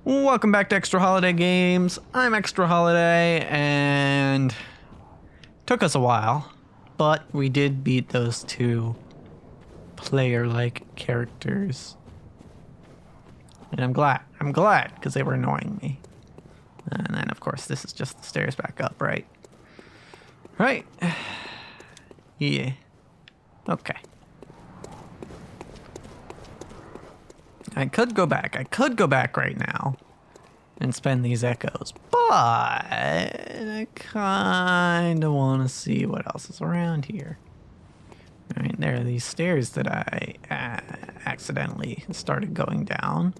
Welcome back to Extra Holiday Games. I'm Extra Holiday, and took us a while, but we did beat those two player-like characters. And I'm glad, because they were annoying me. And then, of course, this is just the stairs back up, right? Right. Yeah. Okay. I could go back right now and spend these echoes, but I kind of want to see what else is around here. I mean, there are these stairs that I accidentally started going down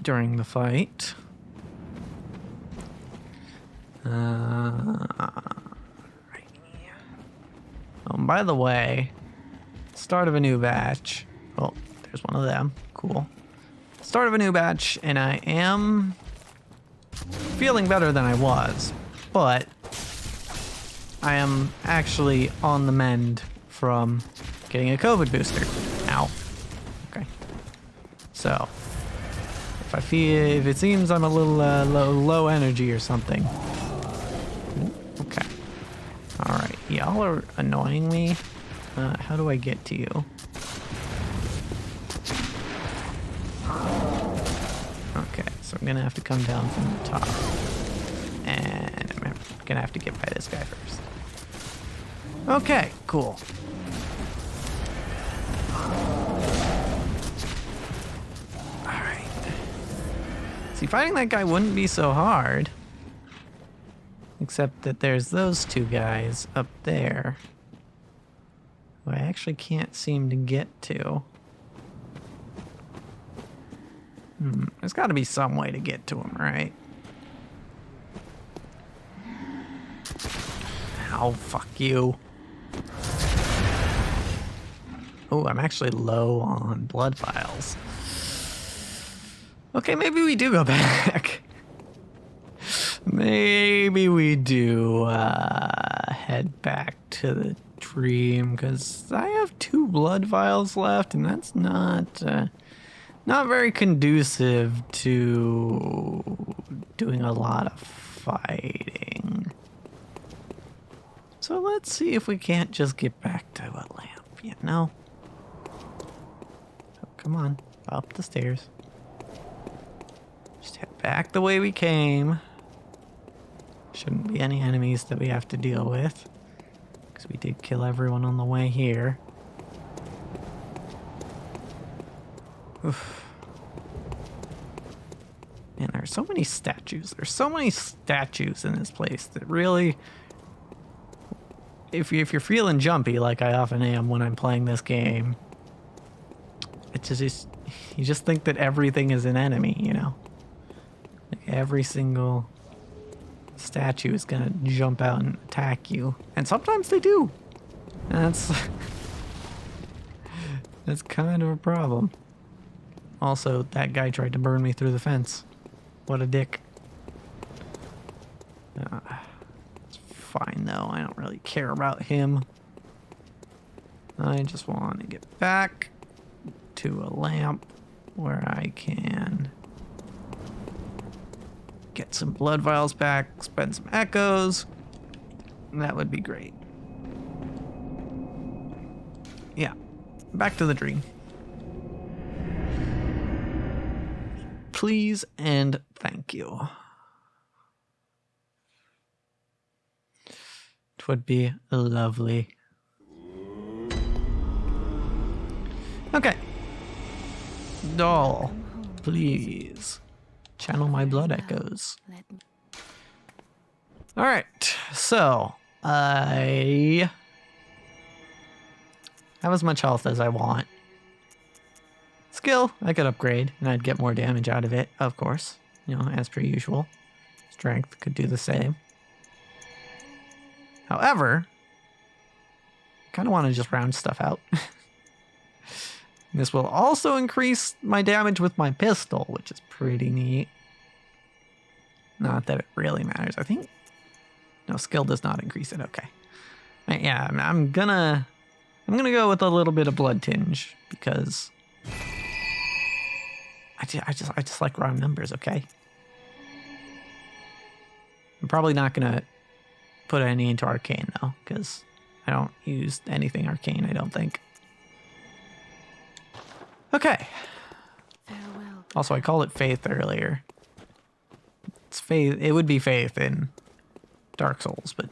during the fight. Right. Oh, by the way, start of a new batch. Oh, there's one of them. Cool. Start of a new batch, and I am feeling better than I was, but I am actually on the mend from getting a COVID booster. Ow. Okay. So, if it seems I'm a little low energy or something. Okay. All right. Y'all are annoying me. How do I get to you? Okay, so I'm gonna have to come down from the top. And I'm gonna have to get by this guy first. Okay, cool. Alright. See, fighting that guy wouldn't be so hard. Except that there's those two guys up there who I actually can't seem to get to. There's got to be some way to get to him, right? Ow, fuck you. Oh, I'm actually low on blood vials. Okay, maybe we do go back. Maybe we do head back to the dream, because I have 2 blood vials left, and that's not very conducive to doing a lot of fighting. So let's see if we can't just get back to a lamp, you know? Oh, come on, up the stairs. Just head back the way we came. Shouldn't be any enemies that we have to deal with, because we did kill everyone on the way here. Oof. Man, there are so many statues. There's so many statues in this place that really, if you're feeling jumpy like I often am when I'm playing this game, it's just you just think that everything is an enemy, you know? Like every single statue is gonna jump out and attack you, and sometimes they do. And that's kind of a problem. Also, that guy tried to burn me through the fence. What a dick. It's fine though, I don't really care about him. I just want to get back to a lamp where I can get some blood vials back, spend some echoes. That would be great. Yeah, back to the dream. Please and thank you. It would be lovely. Okay. Doll, please channel my blood echoes. Alright, so I have as much health as I want. Skill, I could upgrade, and I'd get more damage out of it, of course. You know, as per usual. Strength could do the same. However, I kind of want to just round stuff out. This will also increase my damage with my pistol, which is pretty neat. Not that it really matters. I think... No, skill does not increase it. Okay. Yeah, I'm gonna go with a little bit of blood tinge, because I just like round numbers, okay? I'm probably not gonna put any into arcane though, because I don't use anything arcane, I don't think. Okay. Farewell. Also, I called it faith earlier. It's faith. It would be faith in Dark Souls, but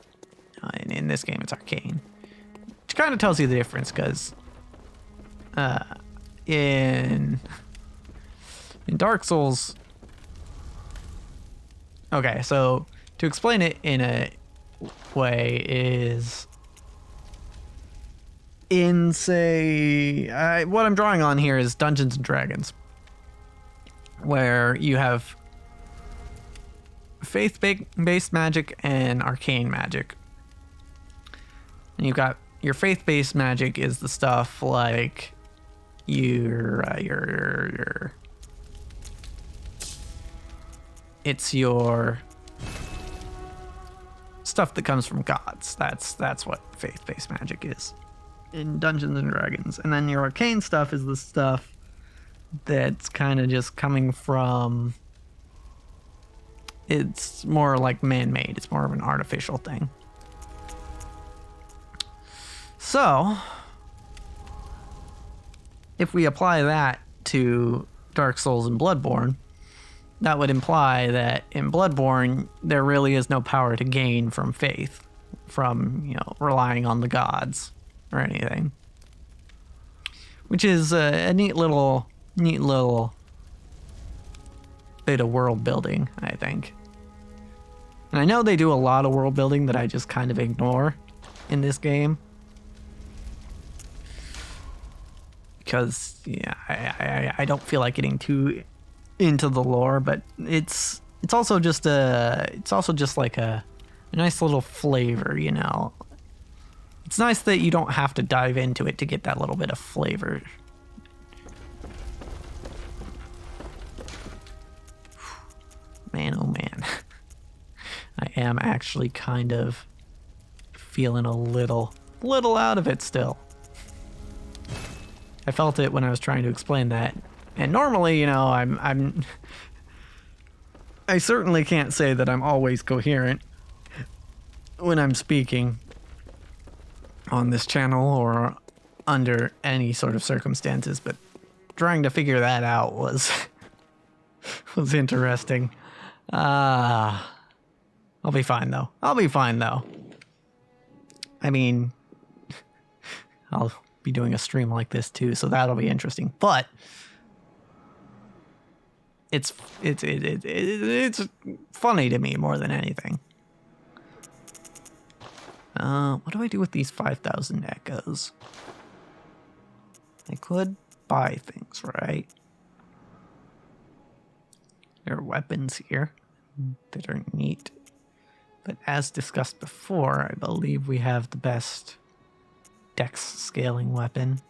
in this game, it's arcane. Which kind of tells you the difference, because in Dark Souls. Okay, so to explain it in a way is in, say, what I'm drawing on here is Dungeons and Dragons, where you have faith-based magic and arcane magic. And you've got your faith-based magic is the stuff like it's your stuff that comes from gods. That's what faith-based magic is in Dungeons and Dragons. And then your arcane stuff is the stuff that's kind of just coming from, it's more like man-made. It's more of an artificial thing. So if we apply that to Dark Souls and Bloodborne, that would imply that in Bloodborne, there really is no power to gain from faith, from, you know, relying on the gods or anything. Which is a neat little bit of world building, I think. And I know they do a lot of world building that I just kind of ignore in this game. Because, yeah, I don't feel like getting too into the lore, but it's also just like a nice little flavor, you know. It's nice that you don't have to dive into it to get that little bit of flavor. Man, oh man. I am actually kind of feeling a little out of it still. I felt it when I was trying to explain that. And normally, you know, I certainly can't say that I'm always coherent when I'm speaking on this channel or under any sort of circumstances, but trying to figure that out was interesting. I'll be fine though. I mean, I'll be doing a stream like this too, so that'll be interesting. But it's funny to me more than anything. What do I do with these 5,000 echoes? I could buy things, right? There are weapons here that are neat. But as discussed before, I believe we have the best dex scaling weapon.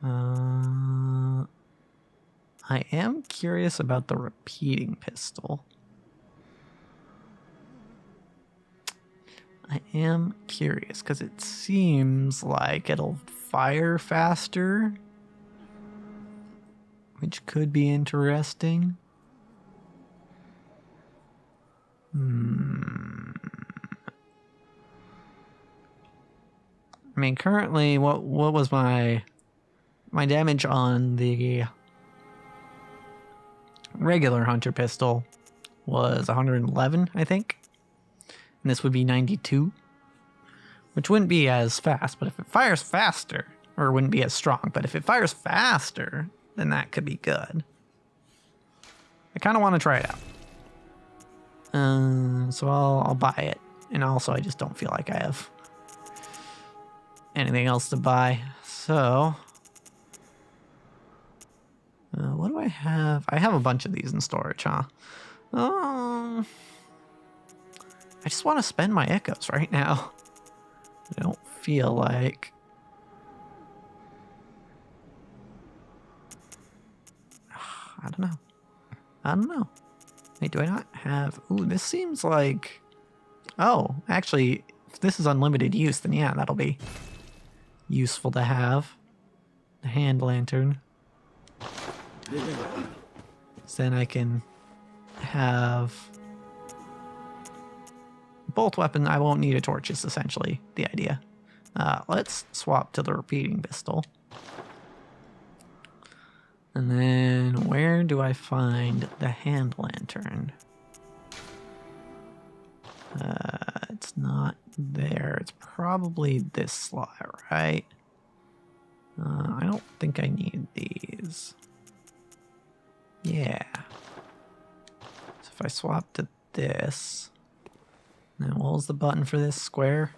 I am curious about the repeating pistol. I am curious because it seems like it'll fire faster, which could be interesting. I mean, currently, what was my damage on the regular hunter pistol was 111, I think. And this would be 92, which wouldn't be as fast, but if it fires faster, or it wouldn't be as strong, but if it fires faster, then that could be good. I kind of want to try it out. So I'll buy it. And also, I just don't feel like I have anything else to buy. So, what do I have? I have a bunch of these in storage, huh? I just want to spend my echoes right now. I don't feel like... I don't know. Wait, do I not have... Ooh, this seems like... Oh, actually, if this is unlimited use, then yeah, that'll be useful to have. The hand lantern. So then I can have both weapons. I won't need a torch is essentially the idea. Let's swap to the repeating pistol. And then where do I find the hand lantern? It's not there. It's probably this slot, right? I don't think I need these. Yeah. So if I swap to this, then what was the button for this square?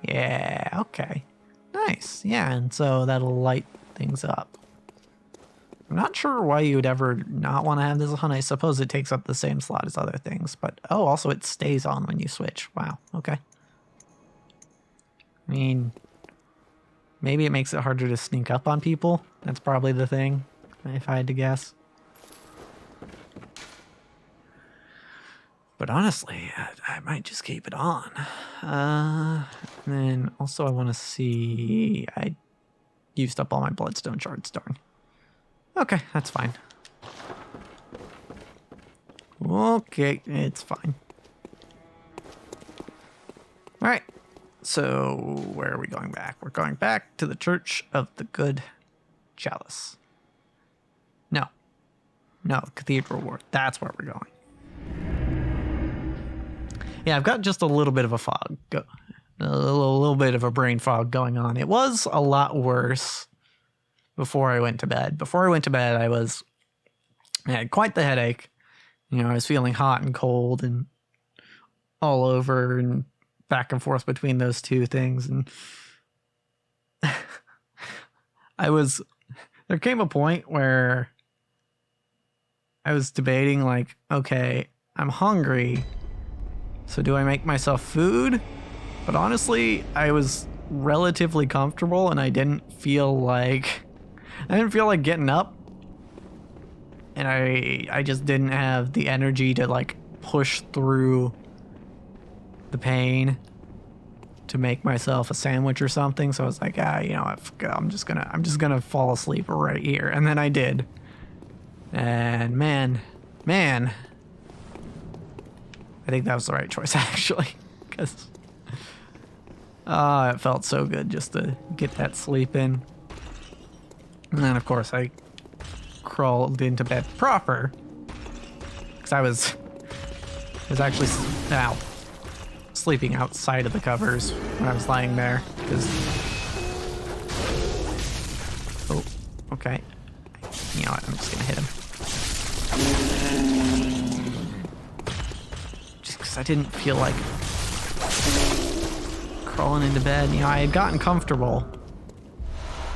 Yeah, okay. Nice. Yeah, and so that'll light things up. I'm not sure why you would ever not want to have this on. I suppose it takes up the same slot as other things, but oh, also it stays on when you switch. Wow, okay. I mean, maybe it makes it harder to sneak up on people. That's probably the thing, if I had to guess. But honestly, I might just keep it on. And then also I want to see... I used up all my bloodstone shards, darn. Okay, that's fine. Okay, it's fine. Alright, so where are we going back? We're going back to the Church of the Good Chalice. No, Cathedral Ward. That's where we're going. Yeah, I've got just a little bit of a fog. A little bit of a brain fog going on. It was a lot worse before I went to bed. Before I went to bed, I had quite the headache. You know, I was feeling hot and cold and all over and back and forth between those two things. And there came a point where I was debating, like, okay, I'm hungry. So do I make myself food? But honestly, I was relatively comfortable and I didn't feel like getting up. And I just didn't have the energy to like push through the pain to make myself a sandwich or something. So I was like, you know, I'm just gonna fall asleep right here. And then I did. And man, I think that was the right choice, actually, because it felt so good just to get that sleep in. And then, of course, I crawled into bed proper, because I was actually sleeping outside of the covers when I was lying there. Oh, okay. You know what? I'm just gonna hit him. I didn't feel like crawling into bed. You know, I had gotten comfortable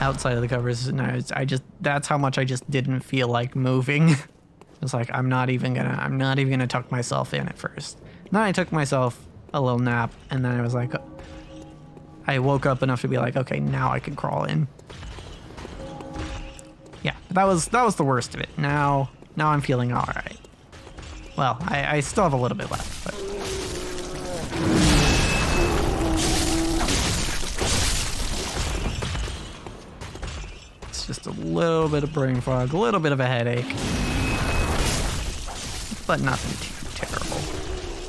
outside of the covers, and that's how much I just didn't feel like moving. It's like I'm not even gonna tuck myself in at first. And then I took myself a little nap, and then I was like, I woke up enough to be like, okay, now I can crawl in. Yeah, that was the worst of it. Now I'm feeling all right. Well, I still have a little bit left, but. It's just a little bit of brain fog, a little bit of a headache, but nothing too terrible.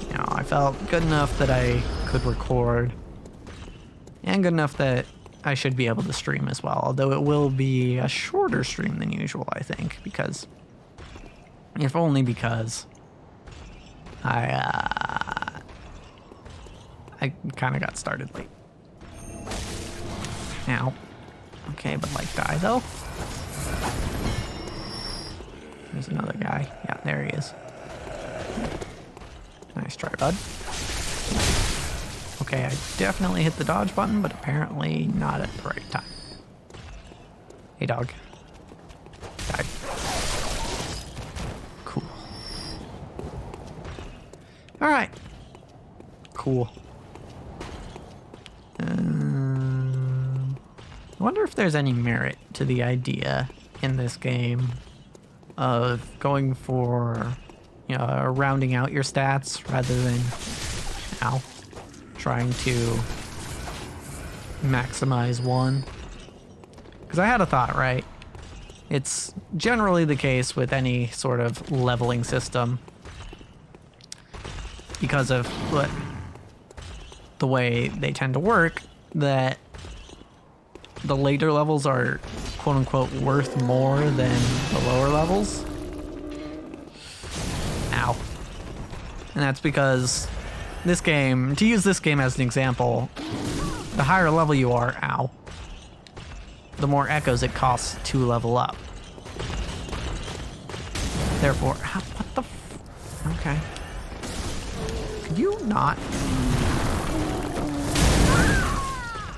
You know, I felt good enough that I could record, and good enough that I should be able to stream as well, although it will be a shorter stream than usual, I think, if only because I kind of got started late. Now, okay, but like die though. There's another guy. Yeah, there he is. Nice try, bud. Okay, I definitely hit the dodge button, but apparently not at the right time. Hey, dog. Die. Cool. All right. Cool. I wonder if there's any merit to the idea in this game of going for, you know, rounding out your stats rather than, trying to maximize one. Because I had a thought, right? It's generally the case with any sort of leveling system because of the way they tend to work, that the later levels are quote unquote worth more than the lower levels. Ow. And that's because this game, to use this game as an example, the higher level you are, ow, the more echoes it costs to level up. Therefore, what the okay. Could you not?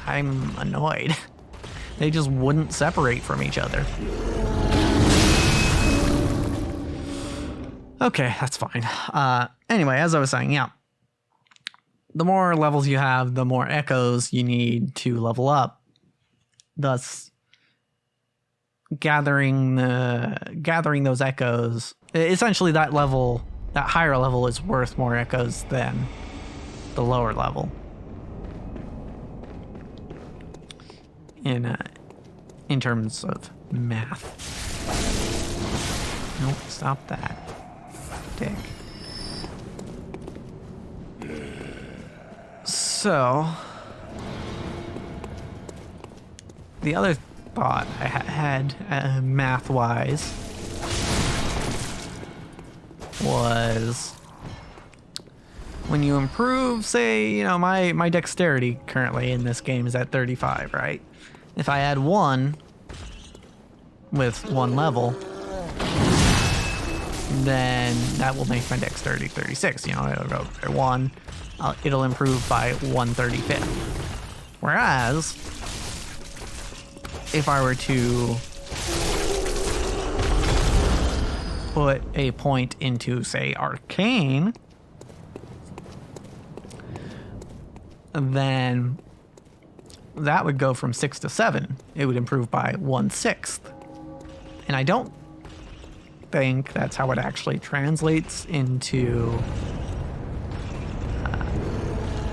I'm annoyed. They just wouldn't separate from each other. Okay, that's fine. Anyway, as I was saying, yeah. The more levels you have, the more echoes you need to level up. Thus, gathering those echoes, essentially that higher level is worth more echoes than the lower level. In terms of math. Nope, stop that. Dick. So, the other thought I had, math-wise, was when you improve, say, you know, my dexterity currently in this game is at 35, right? If I add 1 with 1 level, then that will make my dexterity 36. You know, it'll go by 1. It'll improve by 1/35. Whereas, if I were to put a point into, say, arcane, then that would go from 6 to 7. It would improve by 1/6. And I don't think that's how it actually translates into...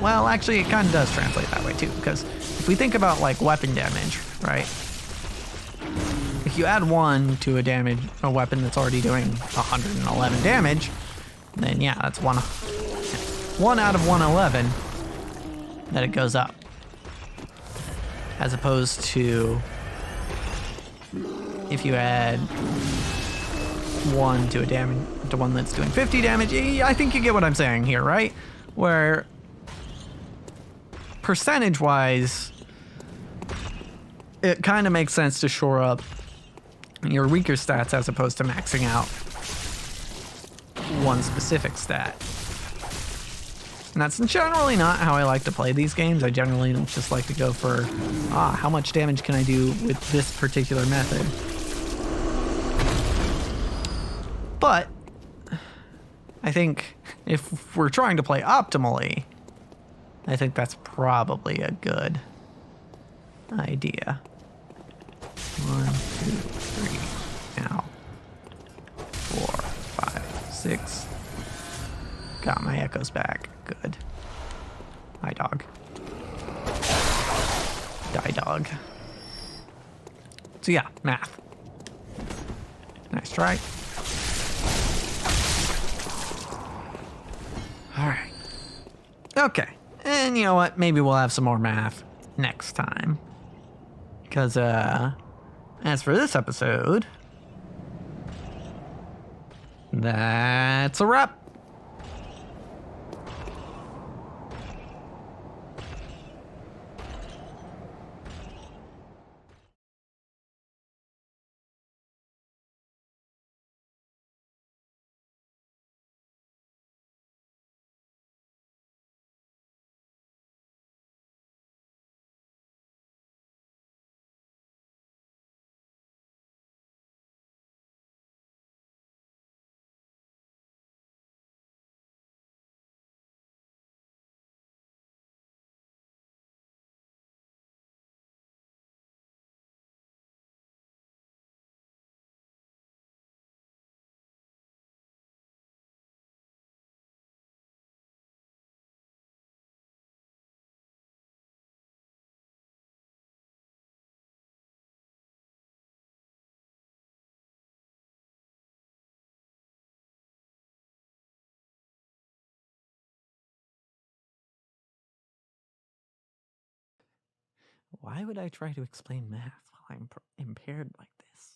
well, actually, it kind of does translate that way, too, because if we think about, like, weapon damage, right? If you add 1 to a weapon that's already doing 111 damage, then, yeah, that's 1 out of 111 that it goes up. As opposed to if you add 1 to one that's doing 50 damage. I think you get what I'm saying here, right? Where percentage-wise, it kind of makes sense to shore up your weaker stats as opposed to maxing out one specific stat. And that's generally not how I like to play these games. I generally just like to go for, how much damage can I do with this particular method? But I think if we're trying to play optimally, I think that's probably a good idea. 1, 2, 3, now 4, 5, 6. Got my echoes back. Good. Hi, dog. Die, dog. So yeah, math. Nice try. All right. Okay. And you know what? Maybe we'll have some more math next time. Because, as for this episode, that's a wrap. Why would I try to explain math while I'm impaired like this?